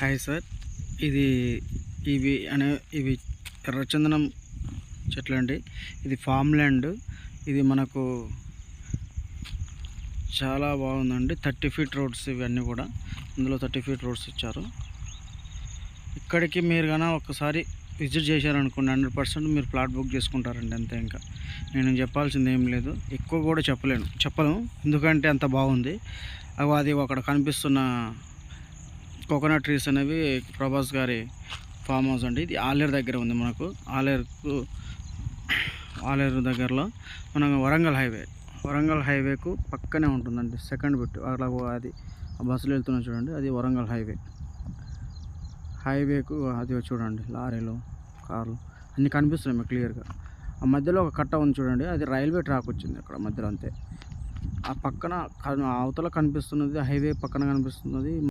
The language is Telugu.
Hi sir. ఇది ఇవి ఎర్రచందనం చెట్లు అండి. ఇది ఫామ్ ల్యాండ్. ఇది మనకు చాలా బాగుందండి. 30 ఫీట్ రోడ్స్ ఇవన్నీ కూడా. ఇందులో 30 ఫీట్ రోడ్స్ ఇచ్చారు. ఇక్కడికి మీరు కన్నా ఒకసారి విజిట్ చేశారనుకోండి 100% మీరు ప్లాట్ బుక్ చేసుకుంటారండి. అంతే, ఇంకా నేను చెప్పాల్సింది ఏం లేదు. ఎక్కువ కూడా చెప్పను, ఎందుకంటే అంత బాగుంది. అది అక్కడ కనిపిస్తున్న కోకోనట్ ట్రీస్ అనేవి ప్రభాస్ గారి ఫామ్ హౌస్ అండి. ఇది ఆలేరు దగ్గర ఉంది. మనకు ఆలేరు దగ్గరలో మన వరంగల్ హైవేకు పక్కనే ఉంటుందండి. సెకండ్ బిట్ అలా అది బస్సులు వెళ్తున్నా చూడండి, అది వరంగల్ హైవేకు అది చూడండి. లారీలు, కార్లు అన్నీ కనిపిస్తున్నాయి మీకు క్లియర్గా. ఆ మధ్యలో ఒక కట్ట ఉంది చూడండి, అది రైల్వే ట్రాక్ వచ్చింది అక్కడ మధ్యలో. అంతే. ఆ పక్కన అవతల కనిపిస్తున్నది హైవే పక్కన కనిపిస్తున్నది